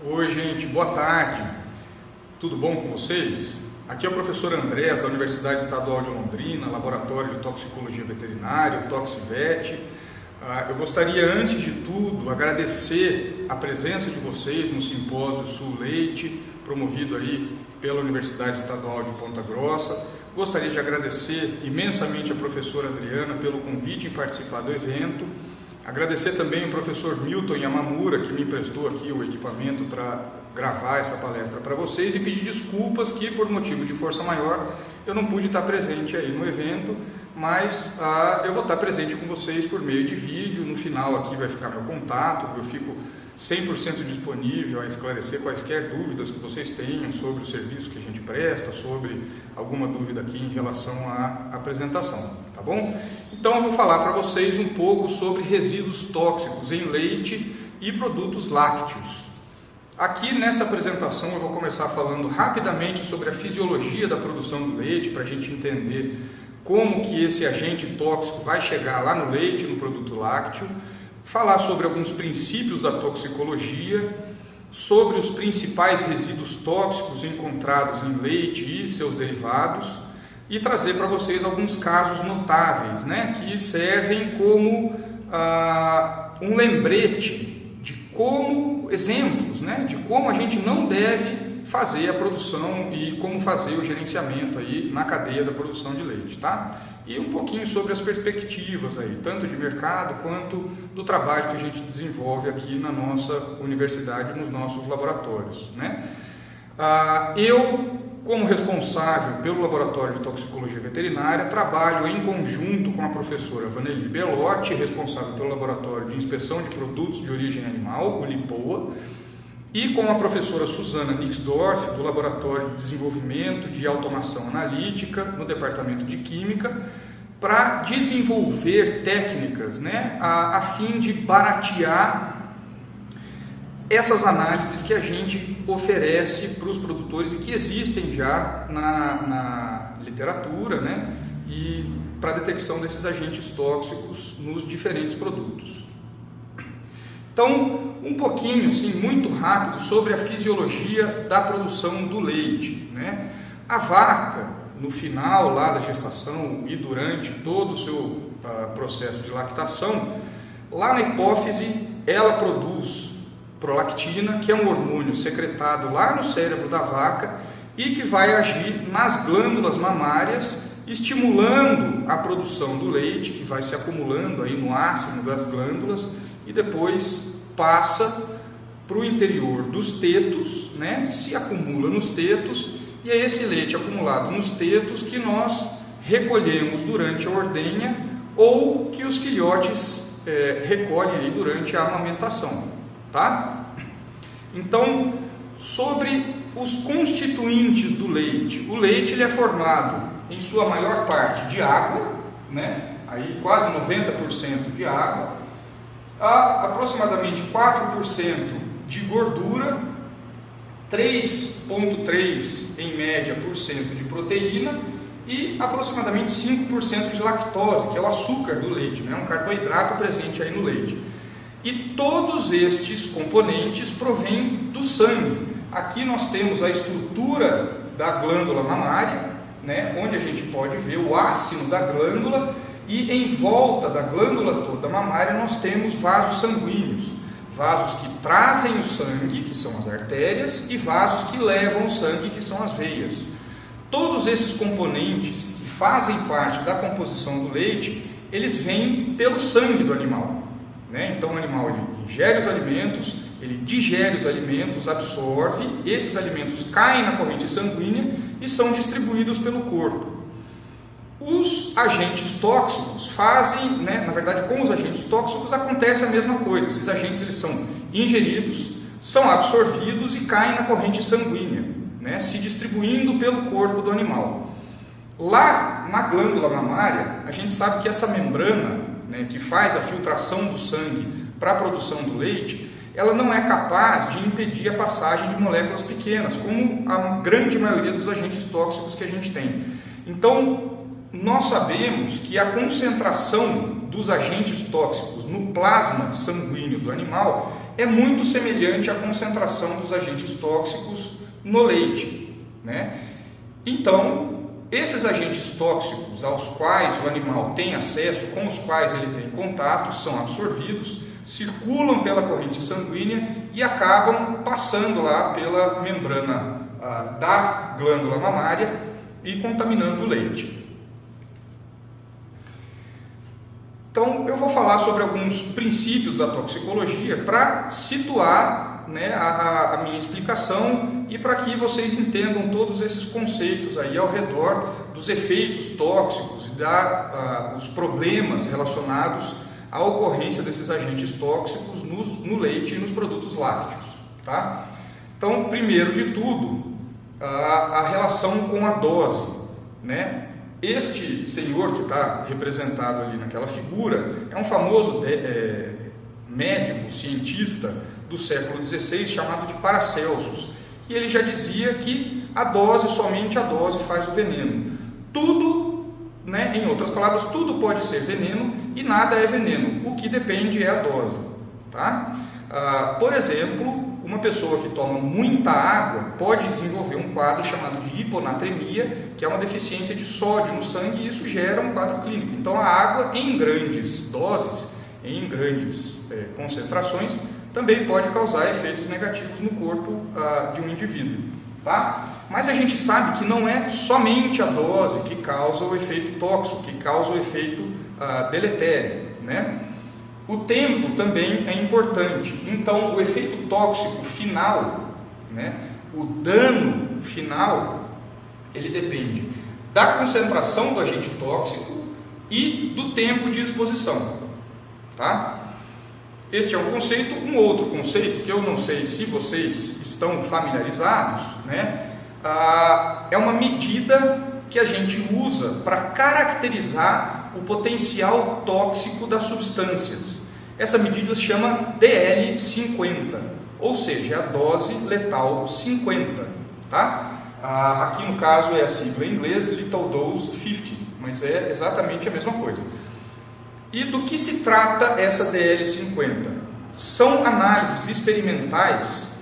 Oi, gente, boa tarde. Tudo bom com vocês? Aqui é o professor Andrés, da Universidade Estadual de Londrina, Laboratório de Toxicologia Veterinária, Toxivet. Eu gostaria, antes de tudo, agradecer a presença de vocês no Simpósio Sul Leite, promovido aí pela Universidade Estadual de Ponta Grossa. Gostaria de agradecer imensamente a professora Adriana pelo convite em participar do evento. Agradecer também o professor Milton Yamamura, que me emprestou aqui o equipamento para gravar essa palestra para vocês, e pedir desculpas que, por motivo de força maior, eu não pude estar presente aí no evento, mas eu vou estar presente com vocês por meio de vídeo. No final aqui vai ficar meu contato, eu fico 100% disponível a esclarecer quaisquer dúvidas que vocês tenham sobre o serviço que a gente presta, sobre alguma dúvida aqui em relação à apresentação, tá bom? Então eu vou falar para vocês um pouco sobre resíduos tóxicos em leite e produtos lácteos. Aqui nessa apresentação eu vou começar falando rapidamente sobre a fisiologia da produção do leite, para a gente entender como que esse agente tóxico vai chegar lá no leite, no produto lácteo, falar sobre alguns princípios da toxicologia, sobre os principais resíduos tóxicos encontrados em leite e seus derivados, e trazer para vocês alguns casos notáveis, né, que servem como um lembrete de como, exemplos, né, de como a gente não deve fazer a produção e como fazer o gerenciamento aí na cadeia da produção de leite, tá? E um pouquinho sobre as perspectivas aí, tanto de mercado quanto do trabalho que a gente desenvolve aqui na nossa universidade, nos nossos laboratórios, né? Eu, como responsável pelo Laboratório de Toxicologia Veterinária, trabalho em conjunto com a professora Vaneli Belotti, responsável pelo Laboratório de Inspeção de Produtos de Origem Animal, o LIPOA, e com a professora Susana Nixdorf, do Laboratório de Desenvolvimento de Automação Analítica, no Departamento de Química, para desenvolver técnicas, né, a fim de baratear essas análises que a gente oferece para os produtores e que existem já na literatura, né, e para a detecção desses agentes tóxicos nos diferentes produtos. Então, um pouquinho, assim, muito rápido sobre a fisiologia da produção do leite, né? A vaca, no final lá da gestação e durante todo o seu processo de lactação, lá na hipófise, ela produz prolactina, que é um hormônio secretado lá no cérebro da vaca e que vai agir nas glândulas mamárias, estimulando a produção do leite, que vai se acumulando aí no ácido das glândulas, e depois passa para o interior dos tetos, né? Se acumula nos tetos, e é esse leite acumulado nos tetos que nós recolhemos durante a ordenha ou que os filhotes recolhem aí durante a amamentação, tá? Então, sobre os constituintes do leite, o leite ele é formado em sua maior parte de água, né? Aí quase 90% de água, aproximadamente 4% de gordura, 3,3% em média por cento de proteína e aproximadamente 5% de lactose, que é o açúcar do leite, né? Um carboidrato presente aí no leite. E todos estes componentes provêm do sangue. Aqui nós temos a estrutura da glândula mamária, né? Onde a gente pode ver o ácino da glândula. E em volta da glândula toda mamária nós temos vasos sanguíneos, vasos que trazem o sangue, que são as artérias, e vasos que levam o sangue, que são as veias. Todos esses componentes que fazem parte da composição do leite, eles vêm pelo sangue do animal, né? Então o animal ele ingere os alimentos, ele digere os alimentos, absorve, esses alimentos caem na corrente sanguínea e são distribuídos pelo corpo. Os agentes tóxicos fazem, né, na verdade, com os agentes tóxicos acontece a mesma coisa. Esses agentes eles são ingeridos, são absorvidos e caem na corrente sanguínea, né, se distribuindo pelo corpo do animal. Lá na glândula mamária, a gente sabe que essa membrana, né, que faz a filtração do sangue para a produção do leite, ela não é capaz de impedir a passagem de moléculas pequenas, como a grande maioria dos agentes tóxicos que a gente tem. Então, nós sabemos que a concentração dos agentes tóxicos no plasma sanguíneo do animal é muito semelhante à concentração dos agentes tóxicos no leite, né? Então, esses agentes tóxicos aos quais o animal tem acesso, com os quais ele tem contato, são absorvidos, circulam pela corrente sanguínea e acabam passando lá pela membrana da glândula mamária e contaminando o leite. Então, eu vou falar sobre alguns princípios da toxicologia para situar, né, a minha explicação e para que vocês entendam todos esses conceitos aí ao redor dos efeitos tóxicos e os problemas relacionados à ocorrência desses agentes tóxicos no leite e nos produtos lácteos. Tá? Então, primeiro de tudo, a relação com a dose, né? Este senhor que está representado ali naquela figura é um famoso médico, cientista do século XVI chamado de Paracelsus, e ele já dizia que somente a dose faz o veneno. Tudo, né, em outras palavras, tudo pode ser veneno e nada é veneno, o que depende é a dose. Tá? Por exemplo, uma pessoa que toma muita água pode desenvolver um quadro chamado de hiponatremia, que é uma deficiência de sódio no sangue, e isso gera um quadro clínico. Então, a água em grandes doses, em grandes concentrações, também pode causar efeitos negativos no corpo de um indivíduo. Tá? Mas a gente sabe que não é somente a dose que causa o efeito tóxico, que causa o efeito deletério, né? O tempo também é importante. Então, o efeito tóxico final, né, o dano final, ele depende da concentração do agente tóxico e do tempo de exposição. Tá? Este é um conceito. Um outro conceito que eu não sei se vocês estão familiarizados, né, é uma medida que a gente usa para caracterizar o potencial tóxico das substâncias. Essa medida se chama DL50, ou seja, a dose letal 50. Tá? Aqui no caso é a sigla em inglês Lethal Dose 50, mas é exatamente a mesma coisa. E do que se trata essa DL50? São análises experimentais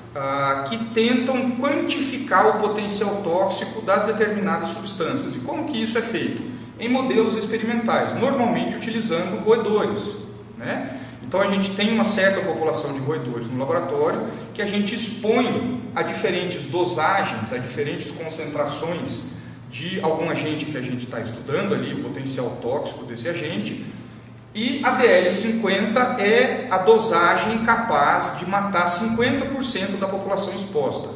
que tentam quantificar o potencial tóxico das determinadas substâncias. E como que isso é feito? Em modelos experimentais, normalmente utilizando roedores, né? Então a gente tem uma certa população de roedores no laboratório que a gente expõe a diferentes dosagens, a diferentes concentrações de algum agente que a gente está estudando ali, o potencial tóxico desse agente, e a DL50 é a dosagem capaz de matar 50% da população exposta.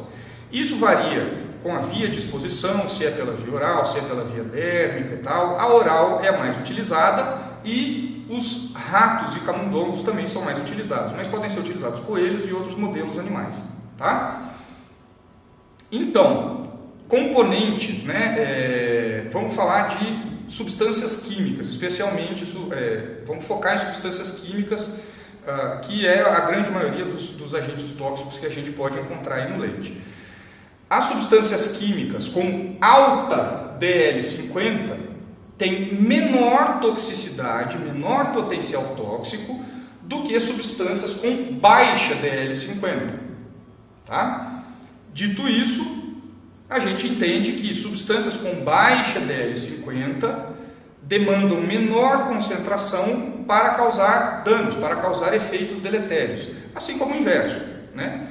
Isso varia com a via de exposição, se é pela via oral, se é pela via dérmica e tal. A oral é a mais utilizada e os ratos e camundongos também são mais utilizados, mas podem ser utilizados coelhos e outros modelos animais. Tá? Então, componentes, né? Vamos falar de substâncias químicas, especialmente vamos focar em substâncias químicas, que é a grande maioria dos agentes tóxicos que a gente pode encontrar aí no leite. As substâncias químicas com alta DL50 têm menor toxicidade, menor potencial tóxico do que substâncias com baixa DL50. Tá? Dito isso, a gente entende que substâncias com baixa DL50 demandam menor concentração para causar danos, para causar efeitos deletérios, assim como o inverso, né?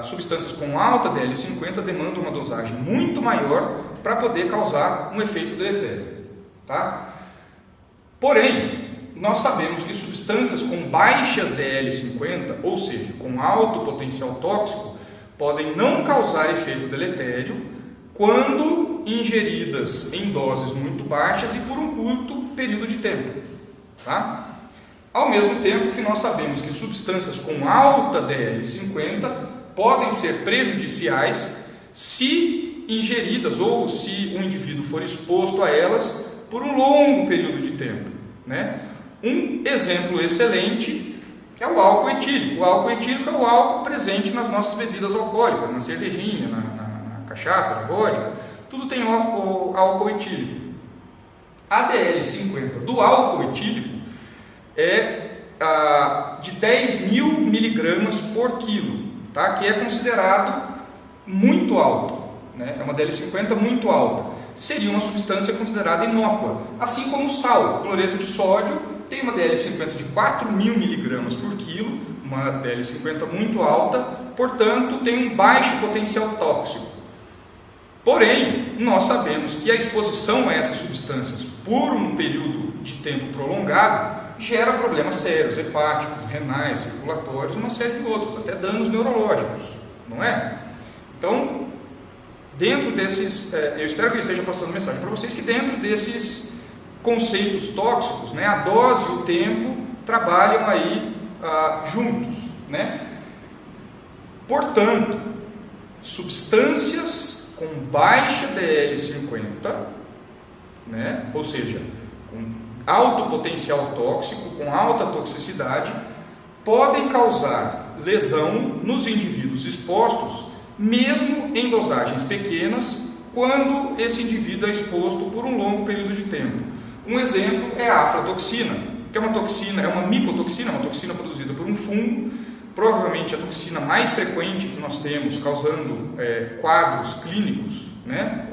Substâncias com alta DL50 demandam uma dosagem muito maior para poder causar um efeito deletério. Tá? Porém, nós sabemos que substâncias com baixas DL50, ou seja, com alto potencial tóxico, podem não causar efeito deletério quando ingeridas em doses muito baixas e por um curto período de tempo. Tá? Ao mesmo tempo que nós sabemos que substâncias com alta DL50 podem ser prejudiciais se ingeridas ou se o indivíduo for exposto a elas por um longo período de tempo, né? Um exemplo excelente é o álcool etílico. O álcool etílico é o álcool presente nas nossas bebidas alcoólicas, na cervejinha, na cachaça, na vodka, tudo tem o álcool etílico. A DL50 do álcool etílico de 10.000 miligramas por quilo, tá? Que é considerado muito alto, né? É uma DL50 muito alta. Seria uma substância considerada inócua, assim como o sal, cloreto de sódio, tem uma DL50 de 4.000 miligramas por quilo, uma DL50 muito alta, portanto tem um baixo potencial tóxico. Porém, nós sabemos que a exposição a essas substâncias por um período de tempo prolongado gera problemas sérios, hepáticos, renais, circulatórios, uma série de outros, até danos neurológicos, não é? Então, dentro desses, eu espero que eu esteja passando mensagem para vocês, que dentro desses conceitos tóxicos, né, a dose e o tempo trabalham aí juntos, né? Portanto, substâncias com baixa DL50, né, ou seja, com alto potencial tóxico, com alta toxicidade, podem causar lesão nos indivíduos expostos, mesmo em dosagens pequenas, quando esse indivíduo é exposto por um longo período de tempo. Um exemplo é a aflatoxina, que é uma toxina, é uma micotoxina, uma toxina produzida por um fungo, provavelmente a toxina mais frequente que nós temos, causando quadros clínicos, né,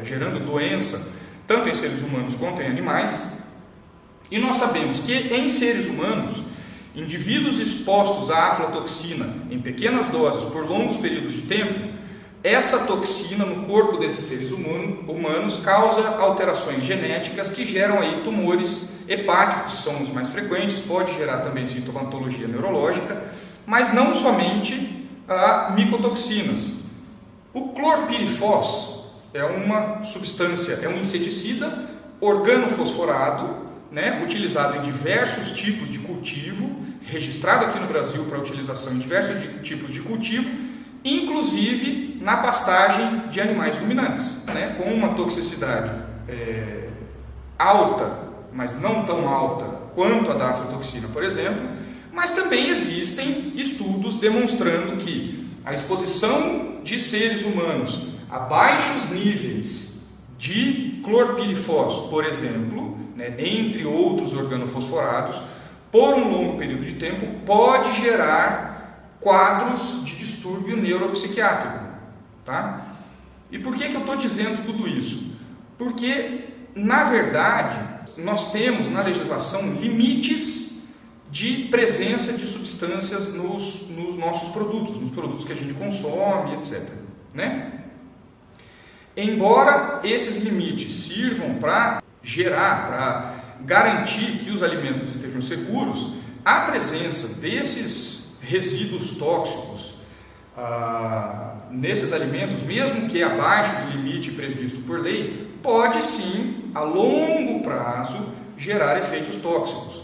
gerando doença, tanto em seres humanos quanto em animais. E nós sabemos que em seres humanos, indivíduos expostos à aflatoxina em pequenas doses por longos períodos de tempo, essa toxina no corpo desses seres humanos causa alterações genéticas que geram aí tumores hepáticos, são os mais frequentes, pode gerar também sintomatologia neurológica, mas não somente micotoxinas. O clorpirifos é uma substância, é um inseticida organofosforado, né, utilizado em diversos tipos de cultivo, registrado aqui no Brasil para utilização em diversos tipos de cultivo, inclusive na pastagem de animais ruminantes, né, com uma toxicidade alta, mas não tão alta quanto a da aflatoxina, por exemplo, mas também existem estudos demonstrando que a exposição de seres humanos a baixos níveis de clorpirifos, por exemplo, né, entre outros organofosforados, por um longo período de tempo, pode gerar quadros de distúrbio neuropsiquiátrico, tá? E por que eu estou dizendo tudo isso? Porque, na verdade, nós temos na legislação limites de presença de substâncias nos nossos produtos, nos produtos que a gente consome, etc., né? Embora esses limites sirvam para para garantir que os alimentos estejam seguros, a presença desses resíduos tóxicos nesses alimentos, mesmo que abaixo do limite previsto por lei, pode sim, a longo prazo, gerar efeitos tóxicos.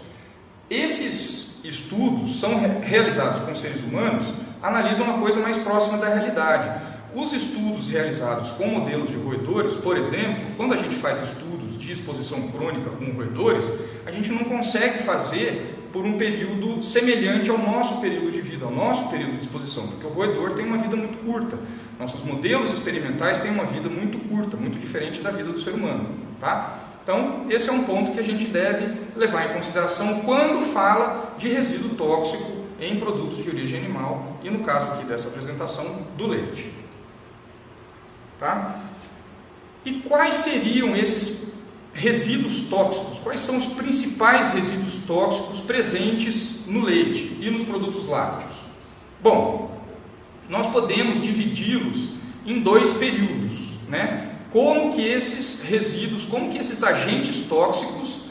Esses estudos são realizados com seres humanos, analisam uma coisa mais próxima da realidade. Os estudos realizados com modelos de roedores, por exemplo, quando a gente faz estudos de exposição crônica com roedores, a gente não consegue fazer por um período semelhante ao nosso período de vida, ao nosso período de exposição, porque o roedor tem uma vida muito curta. Nossos modelos experimentais têm uma vida muito curta, muito diferente da vida do ser humano, tá? Então, esse é um ponto que a gente deve levar em consideração quando fala de resíduo tóxico em produtos de origem animal e, no caso aqui dessa apresentação, do leite. Tá? E quais seriam esses resíduos tóxicos? Quais são os principais resíduos tóxicos presentes no leite e nos produtos lácteos? Bom, nós podemos dividi-los em dois períodos, né? Como que esses resíduos, como que esses agentes tóxicos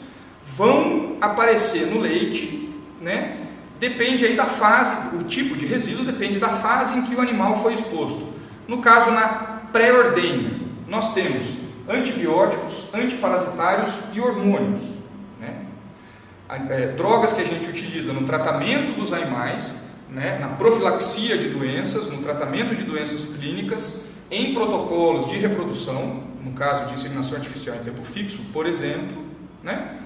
vão aparecer no leite, né? Depende aí da fase, o tipo de resíduo depende da fase em que o animal foi exposto. No caso, na pré-ordenha, nós temos antibióticos, antiparasitários e hormônios, né? Drogas que a gente utiliza no tratamento dos animais, né? Na profilaxia de doenças, no tratamento de doenças clínicas, em protocolos de reprodução, no caso de inseminação artificial em tempo fixo, por exemplo, né?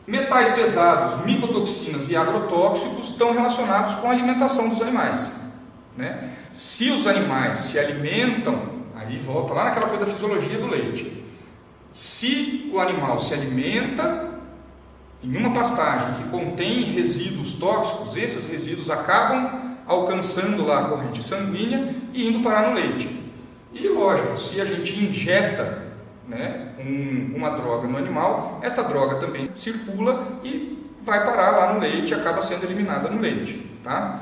Metais pesados, micotoxinas e agrotóxicos estão relacionados com a alimentação dos animais, né? Se os animais se alimentam, aí volta lá naquela coisa da fisiologia do leite. Se o animal se alimenta em uma pastagem que contém resíduos tóxicos, esses resíduos acabam alcançando lá a corrente sanguínea e indo parar no leite. E lógico, se a gente injeta, né, uma droga no animal, esta droga também circula e vai parar lá no leite e acaba sendo eliminada no leite, tá?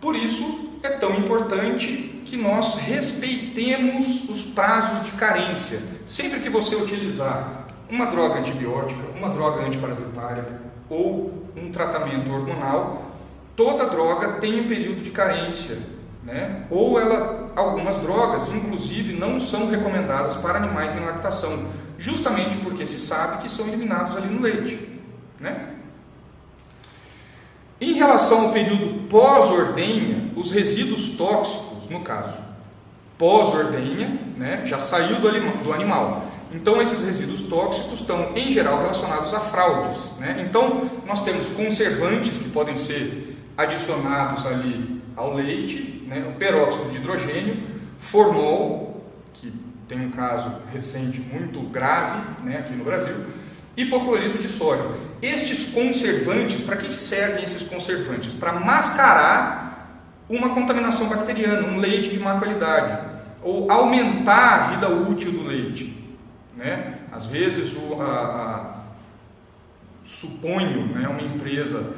Por isso é tão importante que nós respeitemos os prazos de carência. Sempre que você utilizar uma droga antibiótica, uma droga antiparasitária ou um tratamento hormonal, toda droga tem um período de carência, né? Ou algumas drogas, inclusive, não são recomendadas para animais em lactação, justamente porque se sabe que são eliminados ali no leite, né? Em relação ao período pós-ordenha, os resíduos tóxicos, no caso pós-ordenha, né, já saiu do animal. Então, esses resíduos tóxicos estão, em geral, relacionados a fraudes, né? Então, nós temos conservantes que podem ser adicionados ali ao leite, né? O peróxido de hidrogênio, formol, que tem um caso recente muito grave, né, aqui no Brasil, hipoclorito de sódio. Estes conservantes, para que servem esses conservantes? Para mascarar uma contaminação bacteriana, um leite de má qualidade, ou aumentar a vida útil do leite, né? Às vezes, suponho, né, uma empresa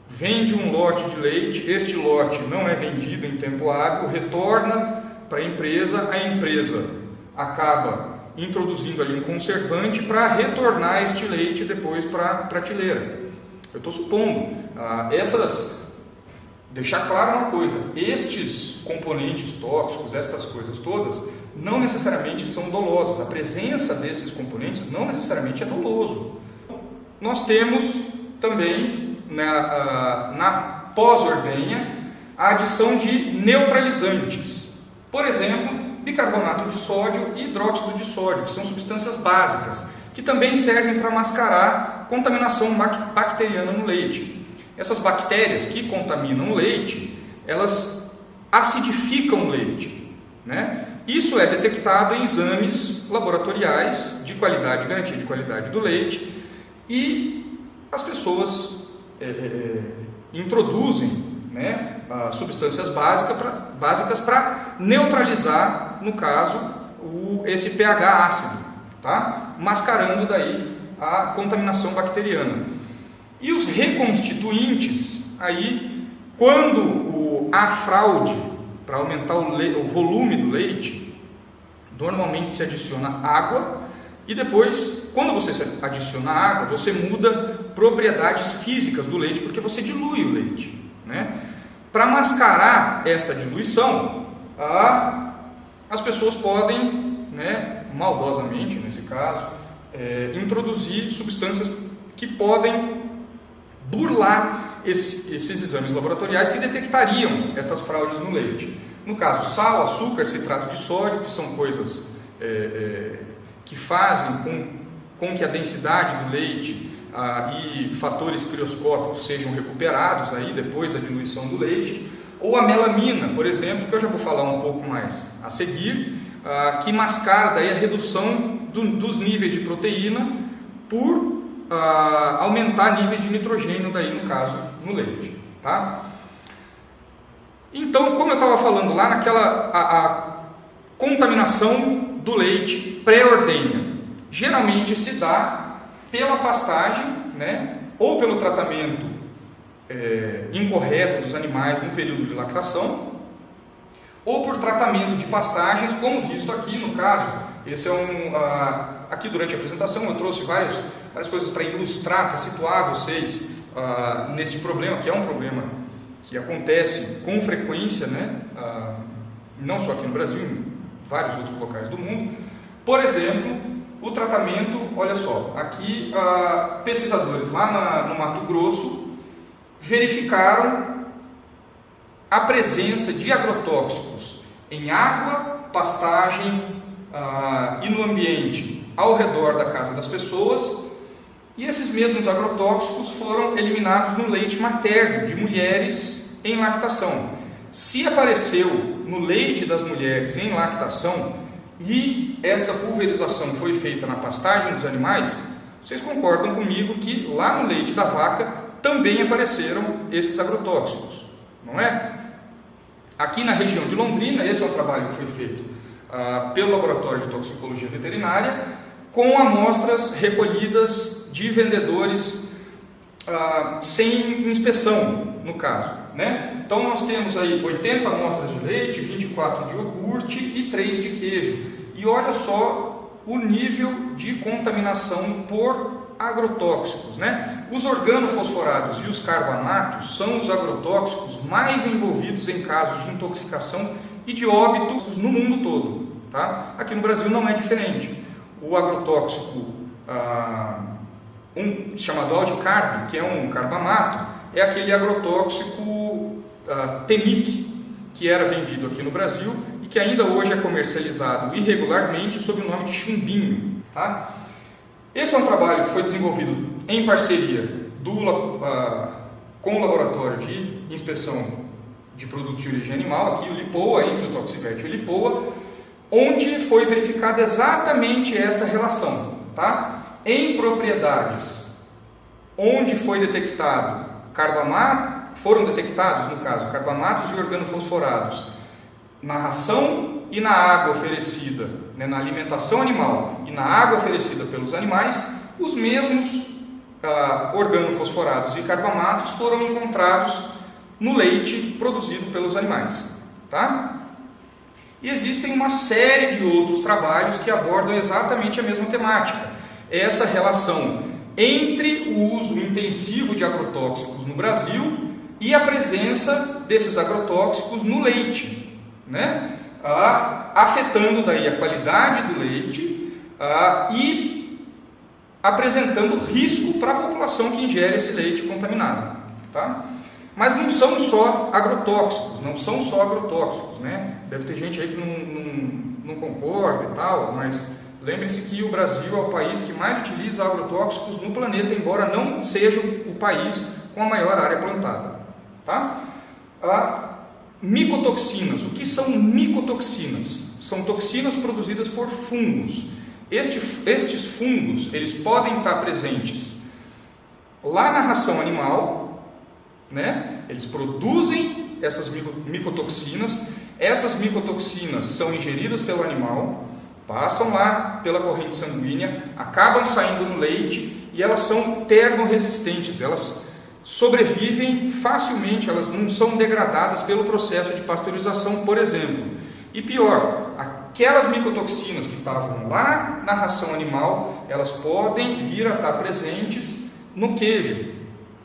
vende um lote de leite, este lote não é vendido em tempo hábil, retorna para a empresa acaba introduzindo ali um conservante para retornar este leite depois para a prateleira. Eu estou supondo, deixar claro uma coisa, estes componentes tóxicos, estas coisas todas, não necessariamente são dolosas, a presença desses componentes não necessariamente é doloso. Nós temos também, na pós-ordenha, a adição de neutralizantes, por exemplo, bicarbonato de sódio e hidróxido de sódio, que são substâncias básicas, que também servem para mascarar contaminação bacteriana no leite. Essas bactérias que contaminam o leite, elas acidificam o leite, né? Isso é detectado em exames laboratoriais de qualidade, garantia de qualidade do leite, e as pessoas introduzem, né, substâncias básicas para neutralizar, no caso, esse pH ácido, tá? Mascarando daí a contaminação bacteriana. E os reconstituintes, aí, quando há fraude, para aumentar o volume do leite, normalmente se adiciona água, e depois, quando você adiciona água, você muda propriedades físicas do leite, porque você dilui o leite, né? Para mascarar esta diluição, as pessoas podem, né, maldosamente nesse caso, introduzir substâncias que podem burlar esses exames laboratoriais que detectariam estas fraudes no leite. No caso, sal, açúcar, citrato de sódio, que são coisas que fazem com que a densidade do leite e fatores crioscópicos sejam recuperados aí depois da diluição do leite, ou a melamina, por exemplo, que eu já vou falar um pouco mais a seguir, que mascara daí a redução dos níveis de proteína por aumentar níveis de nitrogênio daí, no caso, no leite, tá? Então, como eu estava falando lá, a contaminação do leite pré-ordenha geralmente se dá pela pastagem, né, ou pelo tratamento incorreto dos animais no período de lactação, ou por tratamento de pastagens, como visto aqui no caso. Esse aqui durante a apresentação eu trouxe várias coisas para ilustrar, para situar vocês nesse problema, que é um problema que acontece com frequência, né, não só aqui no Brasil, em vários outros locais do mundo. Por exemplo, o tratamento, olha só, aqui pesquisadores lá no Mato Grosso verificaram a presença de agrotóxicos em água, pastagem e no ambiente ao redor da casa das pessoas, e esses mesmos agrotóxicos foram eliminados no leite materno de mulheres em lactação. Se apareceu no leite das mulheres em lactação e esta pulverização foi feita na pastagem dos animais, Vocês concordam comigo que lá no leite da vaca também apareceram esses agrotóxicos, não é? Aqui na região de Londrina, esse é um trabalho que foi feito pelo Laboratório de Toxicologia Veterinária, com amostras recolhidas de vendedores sem inspeção, no caso, né? Então nós temos aí 80 amostras de leite, 24 de iogurte e 3 de queijo. E olha só o nível de contaminação por agrotóxicos, né? Os organofosforados e os carbamatos são os agrotóxicos mais envolvidos em casos de intoxicação e de óbitos no mundo todo, tá? Aqui no Brasil não é diferente. O agrotóxico chamado aldicarb, que é um carbamato, é aquele agrotóxico Temic, que era vendido aqui no Brasil e que ainda hoje é comercializado irregularmente sob o nome de chumbinho, tá? Esse é um trabalho que foi desenvolvido em parceria com o Laboratório de Inspeção de Produtos de Origem Animal, aqui o LIPOA, entre o Toxivet e o LIPOA, onde foi verificada exatamente esta relação, tá? Em propriedades onde foi detectado foram detectados, no caso, carbamatos e organofosforados na ração e na água oferecida, né, na alimentação animal e na água oferecida pelos animais, os mesmos organofosforados e carbamatos foram encontrados no leite produzido pelos animais, tá? E existem uma série de outros trabalhos que abordam exatamente a mesma temática, essa relação entre o uso intensivo de agrotóxicos no Brasil e a presença desses agrotóxicos no leite, né? Afetando daí a qualidade do leite e apresentando risco para a população que ingere esse leite contaminado, tá? Mas não são só agrotóxicos, né? Deve ter gente aí que não concorda e tal, mas lembre-se que o Brasil é o país que mais utiliza agrotóxicos no planeta, embora não seja o país com a maior área plantada, tá? Micotoxinas. O que são micotoxinas? São toxinas produzidas por fungos. Estes fungos, eles podem estar presentes lá na ração animal, né? Eles produzem essas micotoxinas. Essas micotoxinas são ingeridas pelo animal, passam lá pela corrente sanguínea, acabam saindo no leite e elas são termorresistentes, elas sobrevivem facilmente, elas não são degradadas pelo processo de pasteurização, por exemplo. E pior, aquelas micotoxinas que estavam lá na ração animal, elas podem vir a estar presentes no queijo,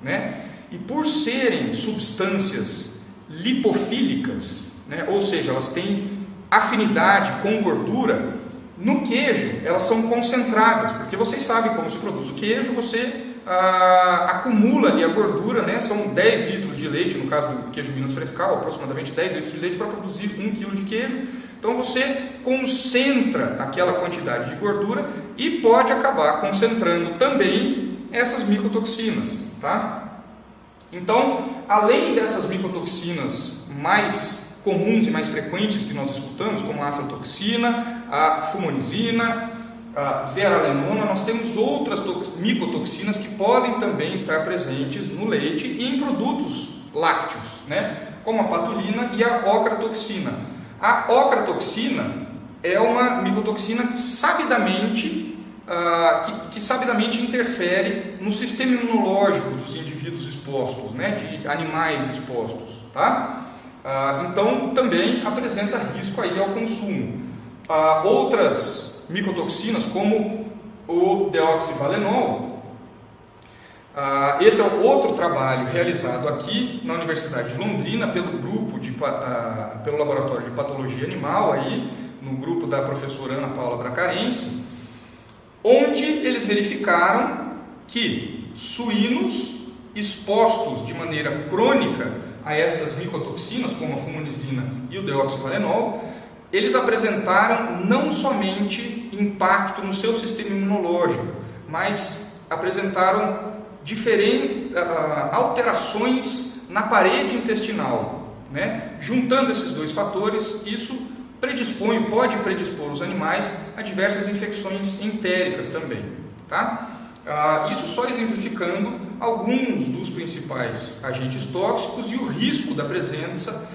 né? E por serem substâncias lipofílicas, né? Ou seja, elas têm afinidade com gordura, no queijo elas são concentradas, porque vocês sabem como se produz o queijo, você acumula ali a gordura, né? São 10 litros de leite, no caso do queijo Minas Frescal, aproximadamente 10 litros de leite para produzir 1 kg de queijo. Então você concentra aquela quantidade de gordura e pode acabar concentrando também essas micotoxinas, tá? Então, além dessas micotoxinas mais comuns e mais frequentes que nós escutamos, como a aflatoxina, a fumonizina, a zearalenona, nós temos outras micotoxinas que podem também estar presentes no leite e em produtos lácteos, né? Como a patulina e a ocratoxina. A ocratoxina é uma micotoxina que sabidamente interfere no sistema imunológico dos indivíduos expostos, né? De animais expostos, tá? Então também apresenta risco aí ao consumo. Outras micotoxinas, como o deoxivalenol, esse é outro trabalho realizado aqui na Universidade de Londrina pelo Laboratório de Patologia Animal, aí, no grupo da professora Ana Paula Bracarense, onde eles verificaram que suínos expostos de maneira crônica a estas micotoxinas, como a fumonizina e o deoxivalenol, eles apresentaram não somente impacto no seu sistema imunológico, mas apresentaram diferentes alterações na parede intestinal, né? Juntando esses dois fatores, isso pode predispor os animais a diversas infecções entéricas também, tá? Isso só exemplificando alguns dos principais agentes tóxicos e o risco da presença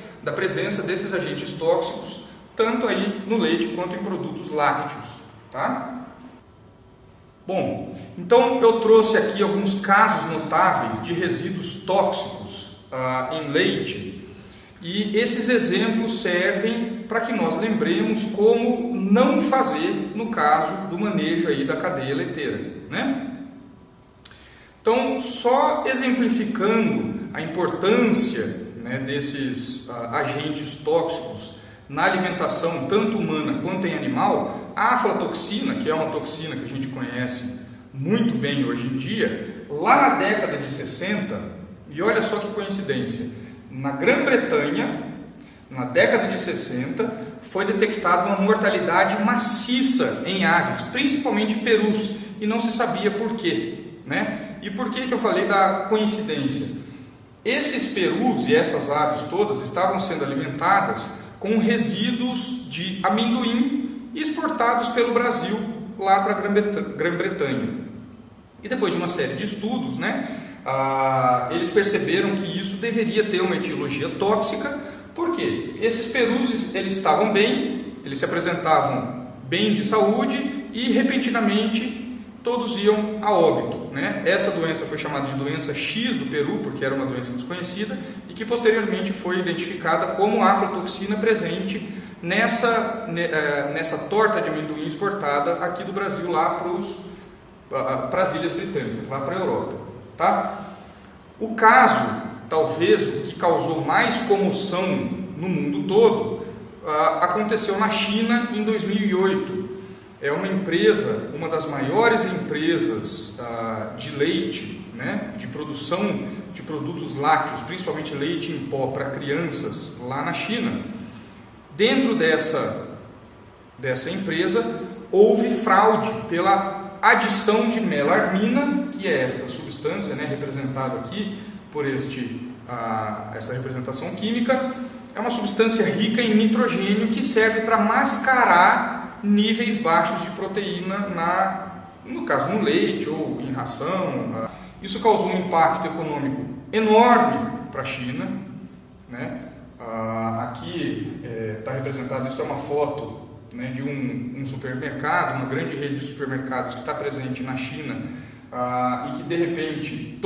desses agentes tóxicos, tanto aí no leite quanto em produtos lácteos, tá? Bom, então eu trouxe aqui alguns casos notáveis de resíduos tóxicos em leite, e esses exemplos servem para que nós lembremos como não fazer no caso do manejo aí da cadeia leiteira, né? Então, só exemplificando a importância, né, desses agentes tóxicos na alimentação, tanto humana quanto em animal, a aflatoxina, que é uma toxina que a gente conhece muito bem hoje em dia, lá na década de 60, e olha só que coincidência, na Grã-Bretanha, na década de 60, foi detectada uma mortalidade maciça em aves, principalmente perus, e não se sabia por quê, né? E por que eu falei da coincidência? Esses perus e essas aves todas estavam sendo alimentadas com resíduos de amendoim exportados pelo Brasil lá para a Grã-Bretanha. E depois de uma série de estudos, né, eles perceberam que isso deveria ter uma etiologia tóxica, porque esses perus eles estavam bem, eles se apresentavam bem de saúde e repentinamente todos iam a óbito, né? Essa doença foi chamada de doença X do peru, porque era uma doença desconhecida e que posteriormente foi identificada como aflatoxina presente nessa torta de amendoim exportada aqui do Brasil lá para as Ilhas Britânicas, lá para a Europa, tá? O caso, talvez o que causou mais comoção no mundo todo, aconteceu na China em 2008. É uma empresa, uma das maiores empresas de leite, né, de produção de produtos lácteos, principalmente leite em pó para crianças, lá na China. Dentro dessa empresa, houve fraude pela adição de melarmina, que é esta substância, né, representada aqui por essa representação química. É uma substância rica em nitrogênio que serve para mascarar níveis baixos de proteína, no caso no leite ou em ração. Isso causou um impacto econômico enorme para a China, né? Aqui está representado, isso é uma foto, né, de um supermercado, uma grande rede de supermercados que está presente na China, e que de repente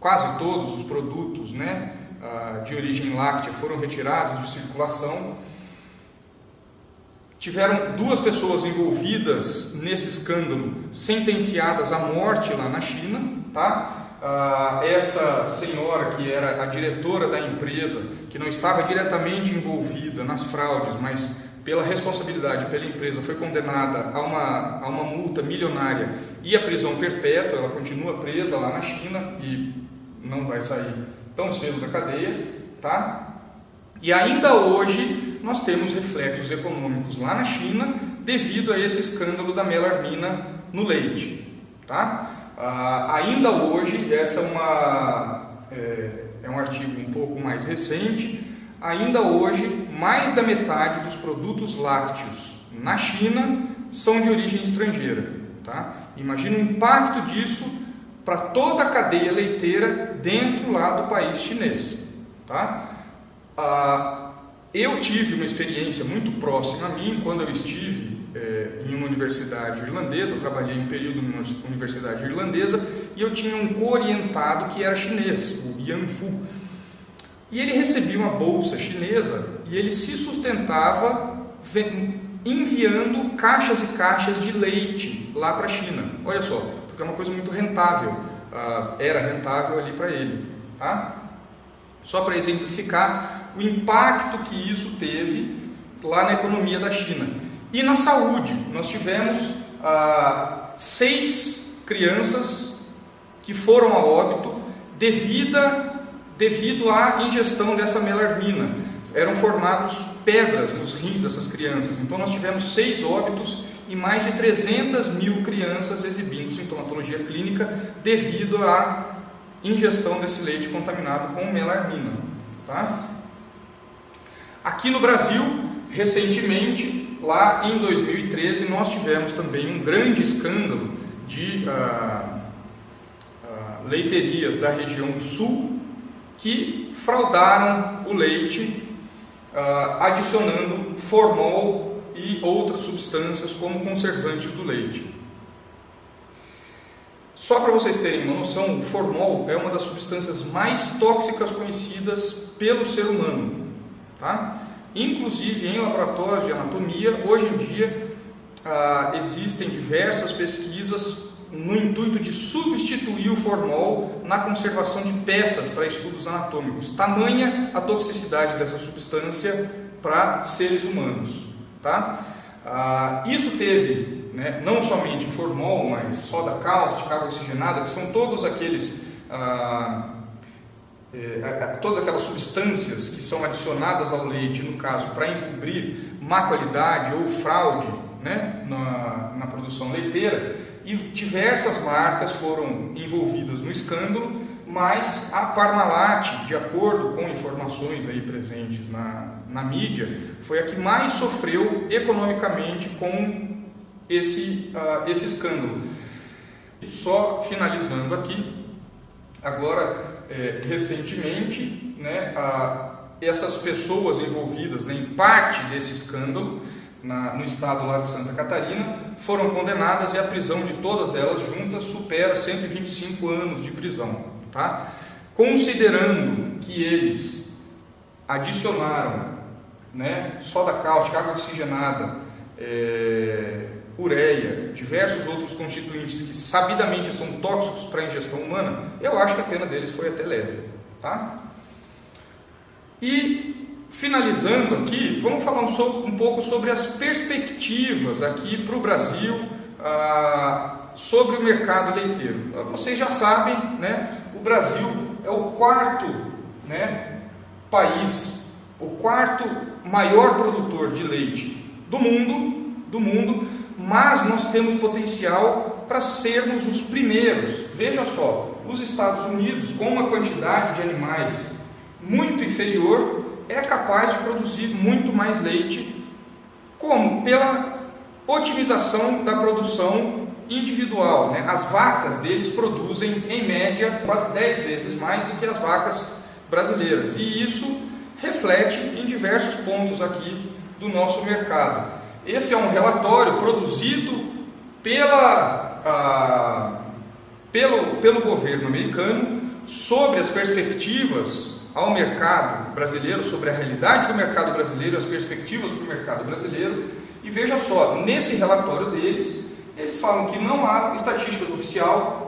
quase todos os produtos, né, de origem láctea foram retirados de circulação. Tiveram 2 pessoas envolvidas nesse escândalo, sentenciadas à morte lá na China, tá? Essa senhora, que era a diretora da empresa, que não estava diretamente envolvida nas fraudes, mas pela responsabilidade pela empresa, foi condenada a uma multa milionária e a prisão perpétua. Ela continua presa lá na China e não vai sair tão cedo da cadeia, tá? E ainda hoje nós temos reflexos econômicos lá na China devido a esse escândalo da melarmina no leite, tá? Ainda hoje, essa é um artigo um pouco mais recente, ainda hoje mais da metade dos produtos lácteos na China são de origem estrangeira, tá? Imagina o impacto disso para toda a cadeia leiteira dentro lá do país chinês, tá? Eu tive uma experiência muito próxima a mim quando eu estive em uma universidade irlandesa. Eu trabalhei um período em uma universidade irlandesa e eu tinha um co-orientado que era chinês, o Yan Fu. E ele recebia uma bolsa chinesa e ele se sustentava enviando caixas e caixas de leite lá para a China. Olha só, porque é uma coisa muito rentável, era rentável ali para ele, tá? Só para exemplificar o impacto que isso teve lá na economia da China. E na saúde, nós tivemos 6 crianças que foram a óbito devido à ingestão dessa melarmina. Eram formados pedras nos rins dessas crianças. Então nós tivemos 6 óbitos e mais de 300 mil crianças exibindo sintomatologia clínica devido à ingestão desse leite contaminado com melarmina, tá? Aqui no Brasil, recentemente, lá em 2013, nós tivemos também um grande escândalo de leiterias da região sul que fraudaram o leite, adicionando formol e outras substâncias como conservantes do leite. Só para vocês terem uma noção, o formol é uma das substâncias mais tóxicas conhecidas pelo ser humano, tá? Inclusive em laboratórios de anatomia, hoje em dia existem diversas pesquisas no intuito de substituir o formol na conservação de peças para estudos anatômicos. Tamanha a toxicidade dessa substância para seres humanos, tá? Isso teve, né, não somente formol, mas soda cáustica, água oxigenada, que são todos aqueles todas aquelas substâncias que são adicionadas ao leite, no caso, para encobrir má qualidade ou fraude, né, na produção leiteira, e diversas marcas foram envolvidas no escândalo, mas a Parmalat, de acordo com informações aí presentes na mídia, foi a que mais sofreu economicamente com esse escândalo. E só finalizando aqui, agora, recentemente, né, essas pessoas envolvidas, né, em parte desse escândalo, no estado lá de Santa Catarina, foram condenadas e a prisão de todas elas juntas supera 125 anos de prisão, tá? Considerando que eles adicionaram, né, soda cáustica, água oxigenada, ureia, diversos outros constituintes que sabidamente são tóxicos para a ingestão humana, eu acho que a pena deles foi até leve, tá? E finalizando aqui, vamos falar um pouco sobre as perspectivas aqui para o Brasil sobre o mercado leiteiro. Vocês já sabem, né, o Brasil é o quarto, né, país, o quarto maior produtor de leite do mundo, mas nós temos potencial para sermos os primeiros. Veja só, os Estados Unidos, com uma quantidade de animais muito inferior, é capaz de produzir muito mais leite, como? Pela otimização da produção individual, né? As vacas deles produzem, em média, quase 10 vezes mais do que as vacas brasileiras, e isso reflete em diversos pontos aqui do nosso mercado. Esse é um relatório produzido pelo governo americano sobre as perspectivas ao mercado brasileiro, sobre a realidade do mercado brasileiro, as perspectivas para o mercado brasileiro. E veja só, nesse relatório deles, eles falam que não há estatísticas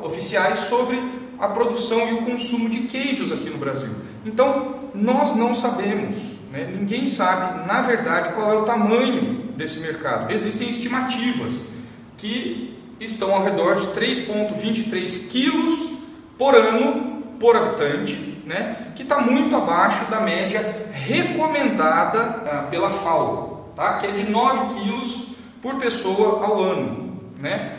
oficiais sobre a produção e o consumo de queijos aqui no Brasil. Então, nós não sabemos, né? Ninguém sabe, na verdade, qual é o tamanho desse mercado. Existem estimativas que estão ao redor de 3,23 quilos por ano por habitante, né? Que está muito abaixo da média recomendada pela FAO, tá? Que é de 9 quilos por pessoa ao ano, né?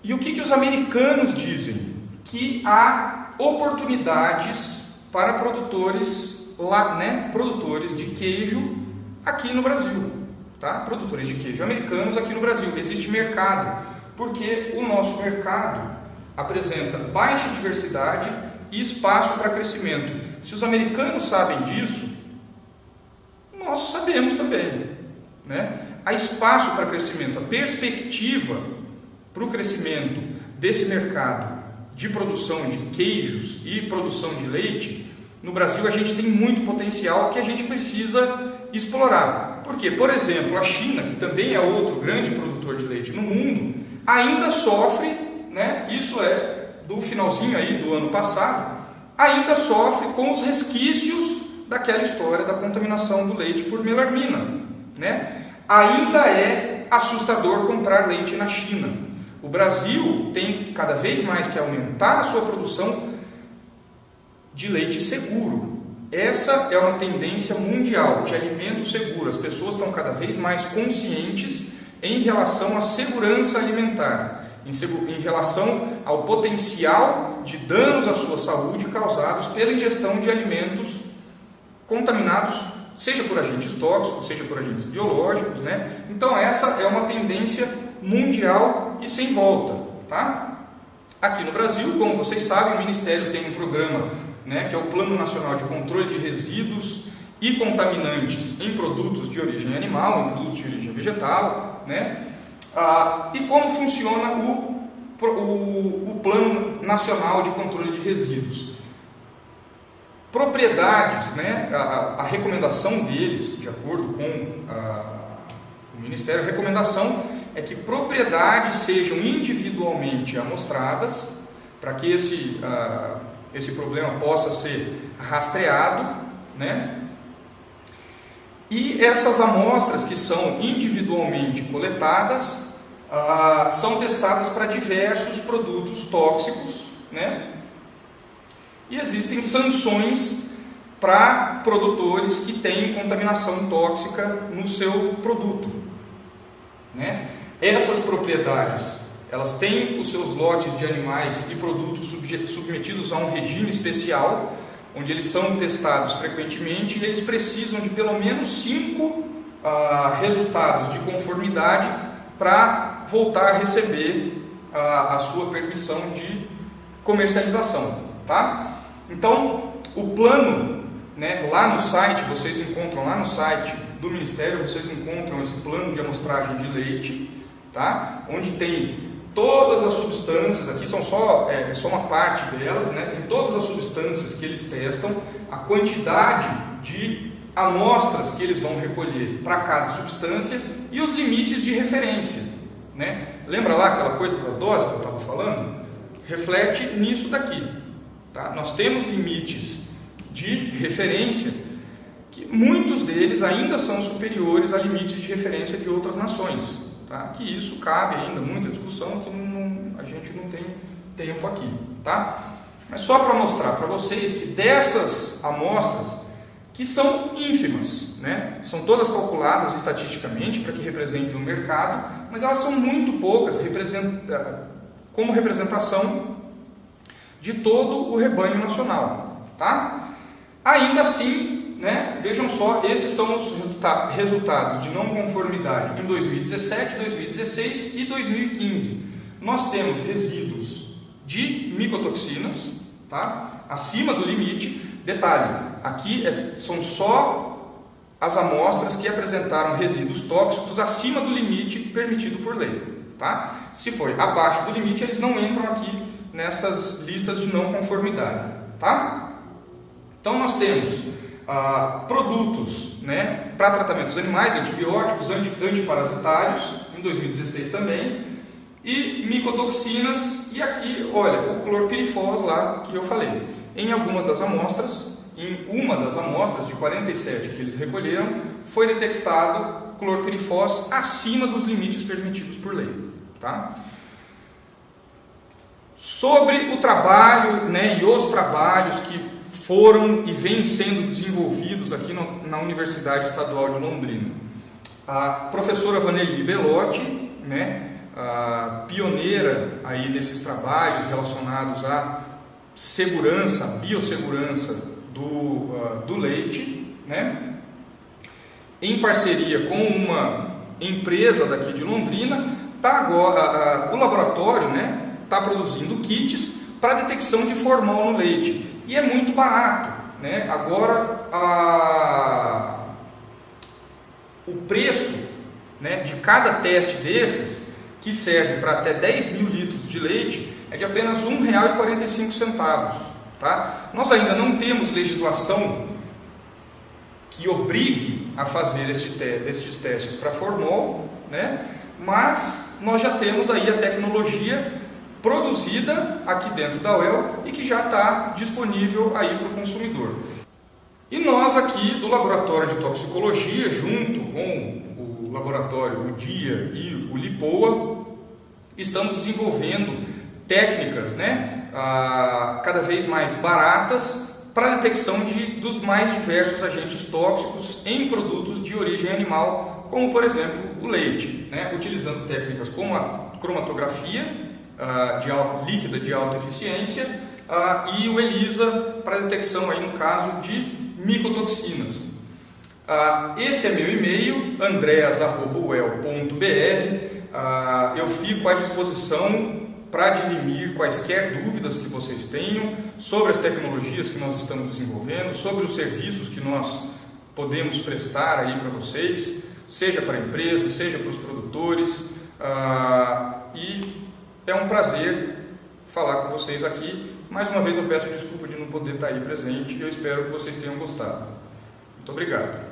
E o que os americanos dizem? Que há oportunidades para produtores lá, né? Produtores de queijo aqui no Brasil, tá? Produtores de queijo americanos aqui no Brasil. Existe mercado, porque o nosso mercado apresenta baixa diversidade e espaço para crescimento. Se os americanos sabem disso, nós sabemos também, né? Há espaço para crescimento, a perspectiva para o crescimento desse mercado de produção de queijos e produção de leite, no Brasil a gente tem muito potencial que a gente precisa explorar. Por quê? Por exemplo, a China, que também é outro grande produtor de leite no mundo, ainda sofre, né? Isso é do finalzinho aí do ano passado, ainda sofre com os resquícios daquela história da contaminação do leite por melarmina, né? Ainda é assustador comprar leite na China. O Brasil tem cada vez mais que aumentar a sua produção de leite seguro. Essa é uma tendência mundial de alimento seguro. As pessoas estão cada vez mais conscientes em relação à segurança alimentar, em relação ao potencial de danos à sua saúde causados pela ingestão de alimentos contaminados, seja por agentes tóxicos, seja por agentes biológicos, né? Então essa é uma tendência mundial e sem volta. tá? Aqui no Brasil, como vocês sabem, o Ministério tem um programa, né, que é o Plano Nacional de Controle de Resíduos e Contaminantes em Produtos de Origem Animal, em produtos de origem vegetal, né? E como funciona o Plano Nacional de Controle de Resíduos? Propriedades, né, a recomendação deles, de acordo com o Ministério, a recomendação é que propriedades sejam individualmente amostradas para que esse problema possa ser rastreado, né? E essas amostras que são individualmente coletadas são testadas para diversos produtos tóxicos, né? E existem sanções para produtores que têm contaminação tóxica no seu produto, né? Essas propriedades, elas têm os seus lotes de animais e produtos submetidos a um regime especial, onde eles são testados frequentemente e eles precisam de pelo menos 5 resultados de conformidade para voltar a receber a sua permissão de comercialização, tá? Então, o plano, né, lá no site, vocês encontram lá no site do Ministério, vocês encontram esse plano de amostragem de leite, tá? Onde tem todas as substâncias, aqui são só uma parte delas, né? Tem todas as substâncias que eles testam, a quantidade de amostras que eles vão recolher para cada substância e os limites de referência, né? Lembra lá aquela coisa da dose que eu estava falando? Reflete nisso daqui, tá? Nós temos limites de referência que muitos deles ainda são superiores a limites de referência de outras nações, tá? Que isso cabe ainda, muita discussão que a gente não tem tempo aqui, tá? Mas só para mostrar para vocês que dessas amostras, que são ínfimas, né? São todas calculadas estatisticamente para que representem o mercado, mas elas são muito poucas como representação de todo o rebanho nacional, tá? Ainda assim, né, vejam só, esses são os resultados de não conformidade em 2017, 2016 e 2015. Nós temos resíduos de micotoxinas, tá, acima do limite. Detalhe, aqui são só as amostras que apresentaram resíduos tóxicos acima do limite permitido por lei, tá? Se foi abaixo do limite, eles não entram aqui nessas listas de não conformidade, tá? Então nós temos produtos, né, para tratamento dos animais, antibióticos, antiparasitários, em 2016 também, e micotoxinas, e aqui, olha, o clorpirifos lá que eu falei. Em algumas das amostras, em uma das amostras de 47 que eles recolheram, foi detectado clorpirifos acima dos limites permitidos por lei, tá? Sobre o trabalho, né, e os trabalhos que foram e vêm sendo desenvolvidos aqui na Universidade Estadual de Londrina. A professora Vanelli Belotti, né, pioneira aí nesses trabalhos relacionados à segurança, à biossegurança do leite, né, em parceria com uma empresa daqui de Londrina, o laboratório, né, está produzindo kits para detecção de formol no leite. E é muito barato, né? Agora, o preço, né, de cada teste desses, que serve para até 10 mil litros de leite, é de apenas R$ 1,45, tá? Nós ainda não temos legislação que obrigue a fazer esses testes para formol, né? Mas nós já temos aí a tecnologia produzida aqui dentro da UEL e que já está disponível aí para o consumidor. E nós aqui do Laboratório de Toxicologia, junto com o laboratório, o DIA e o LIPOA, estamos desenvolvendo técnicas, né, cada vez mais baratas para a detecção dos mais diversos agentes tóxicos em produtos de origem animal, como por exemplo o leite, né, utilizando técnicas como a cromatografia líquida de alta eficiência e o ELISA para detecção, aí, no caso, de micotoxinas. Esse é meu e-mail, andreas@uel.br. Eu fico à disposição para dirimir quaisquer dúvidas que vocês tenham sobre as tecnologias que nós estamos desenvolvendo, sobre os serviços que nós podemos prestar aí para vocês, seja para empresas, seja para os produtores, e é um prazer falar com vocês aqui. Mais uma vez eu peço desculpa de não poder estar aí presente e eu espero que vocês tenham gostado. Muito obrigado.